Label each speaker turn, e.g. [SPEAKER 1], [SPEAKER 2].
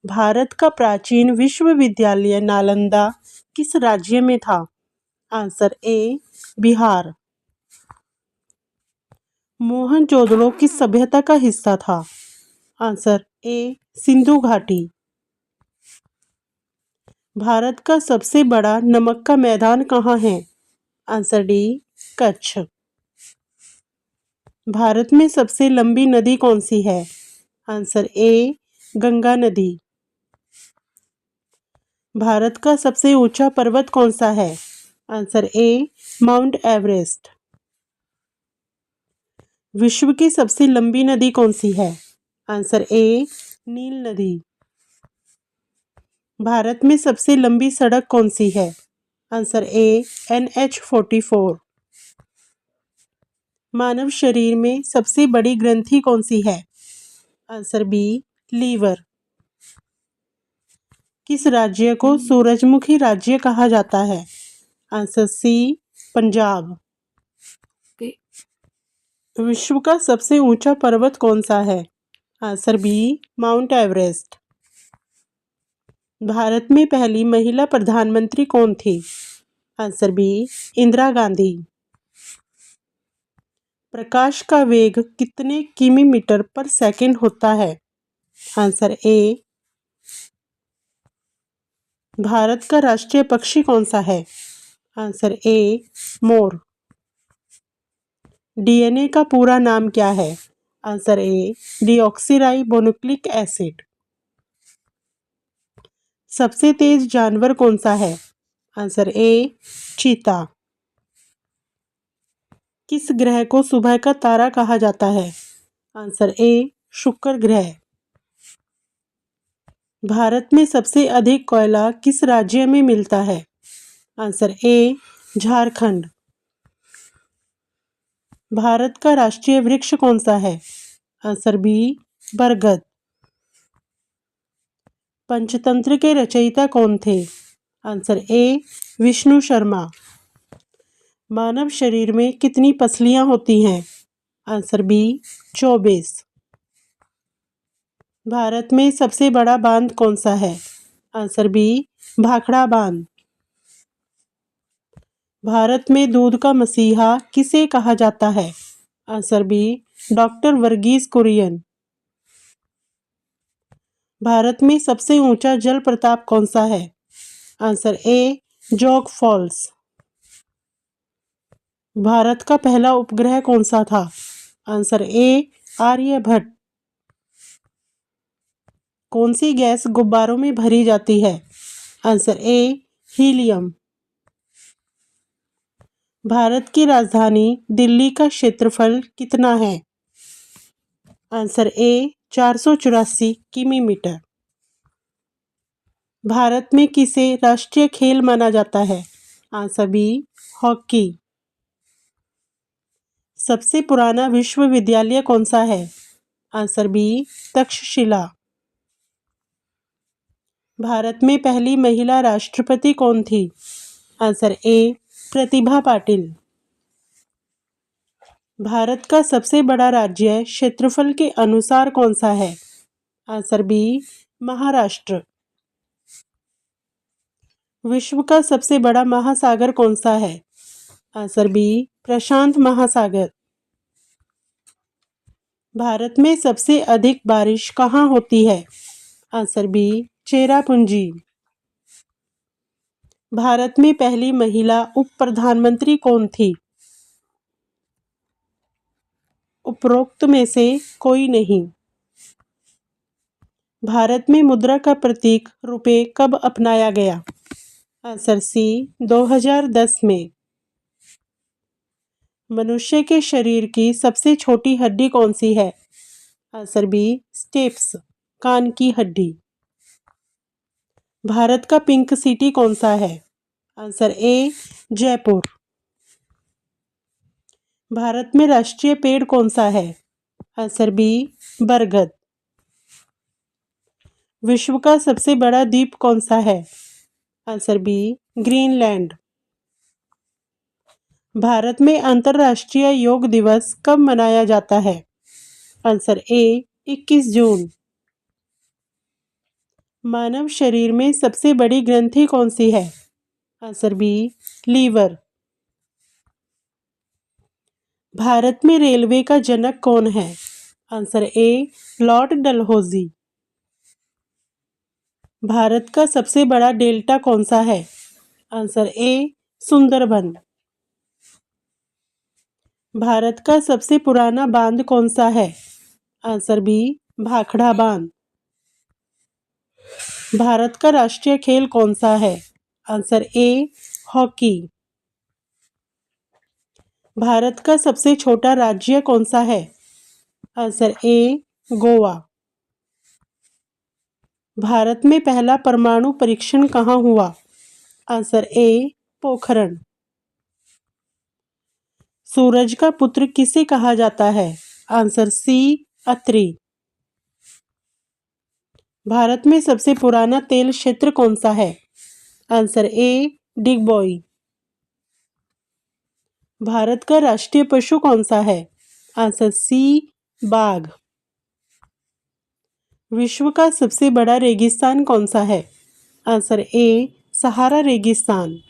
[SPEAKER 1] भारत का प्राचीन विश्वविद्यालय नालंदा किस राज्य में था? आंसर ए बिहार। मोहनजोदड़ो किस सभ्यता का हिस्सा था? आंसर ए सिंधु घाटी। भारत का सबसे बड़ा नमक का मैदान कहाँ है? Answer D Kutch. भारत में सबसे लंबी नदी कौन सी है? आंसर ए गंगा नदी। भारत का सबसे ऊंचा पर्वत कौन सा है? Answer A mount Everest. विश्व की सबसे लंबी नदी कौन सी है? आंसर ए नील नदी। भारत में सबसे लंबी सड़क कौन सी है? Answer A NH-44। मानव शरीर में सबसे बड़ी ग्रंथि कौन सी है? Answer B liver. किस राज्य को सूरजमुखी राज्य कहा जाता है? Answer C Punjab. विश्व का सबसे ऊंचा पर्वत कौन सा है? Answer B Mount Everest. भारत में पहली महिला प्रधानमंत्री कौन थी? Answer B Indira Gandhi. प्रकाश का वेग कितने किमी/मीटर पर सेकंड होता है? Answer A. भारत का राष्ट्रीय पक्षी कौन सा है? Answer A more. डीएनए का पूरा नाम क्या है? Answer A deoxyribonucleic acid. सबसे तेज जानवर कौन सा है? आंसर ए चीता। किस ग्रह को सुबह का तारा कहा जाता है? आंसर ए शुक्र ग्रह। भारत में सबसे अधिक कोयला किस राज्य में मिलता है? Answer A Jharkhand. भारत का राष्ट्रीय वृक्ष कौन सा है? आंसर बी बरगद। पंचतंत्र के रचयिता कौन थे? Answer A Vishnu Sharma. मानव शरीर में कितनी पसलियां होती हैं? Answer B 24। भारत में सबसे बड़ा बांध कौन सा है? आंसर बी भाखड़ा बांध। भारत में दूध का मसीहा किसे कहा जाता है? Answer B doctor Verghese Kurien. भारत में सबसे ऊंचा जल प्रपात कौन सा है? आंसर ए जोग फॉल्स। भारत का पहला उपग्रह कौन सा था? Answer A Aryabhata. कौन सी गैस गुब्बारों में भरी जाती है? Answer A helium. भारत की राजधानी दिल्ली का क्षेत्रफल कितना है? Answer A 484 किमी/मीटर। भारत में किसे राष्ट्रीय खेल माना जाता है? Answer B hockey. सबसे पुराना विश्वविद्यालय कौन सा है? Answer B Takshashila. भारत में पहली महिला राष्ट्रपति कौन थी? Answer A Pratibha Patil. भारत का सबसे बड़ा राज्य क्षेत्रफल के अनुसार कौन सा है? Answer B Maharashtra. विश्व का सबसे बड़ा महासागर कौन सा है? आंसर बी प्रशांत महासागर। भारत में सबसे अधिक बारिश कहाँ होती है? Answer B Cherrapunji. भारत में पहली महिला उप प्रधानमंत्री कौन थी? उपरोक्त में से कोई नहीं। भारत में मुद्रा का प्रतीक रुपए कब अपनाया गया? आंसर सी 2010 में। मनुष्य के शरीर की सबसे छोटी हड्डी कौन सी है? आंसर बी स्टेप्स, कान की हड्डी। भारत का पिंक सिटी कौन सा है? Answer A Jaipur. भारत में राष्ट्रीय पेड़ कौन सा है? आंसर बी बरगद। विश्व का सबसे बड़ा द्वीप कौन सा है? Answer B Greenland. भारत में अंतर्राष्ट्रीय योग दिवस कब मनाया जाता है? आंसर ए 21 जून। मानव शरीर में सबसे बड़ी ग्रंथि कौन सी है? Answer B liver. भारत में रेलवे का जनक कौन है? Answer A Lord Dalhousie. Bharat का सबसे बड़ा डेल्टा कौन सा है? Answer A Sundarban. भारत का सबसे पुराना बांध कौन सा है? आंसर बी भाखड़ा बांध। भारत का राष्ट्रीय खेल कौन सा है? Answer A hockey. भारत का सबसे छोटा राज्य कौन सा है? Answer A Goa. भारत में पहला परमाणु परीक्षण कहाँ हुआ? Answer A Pokhran. सूरज का पुत्र किसे कहा जाता है? आंसर सी अत्रि। भारत में सबसे पुराना तेल क्षेत्र कौन सा है? Answer A Digboi. भारत का राष्ट्रीय पशु कौन सा है? आंसर सी बाघ। विश्व का सबसे बड़ा रेगिस्तान कौन सा है? आंसर ए सहारा रेगिस्तान।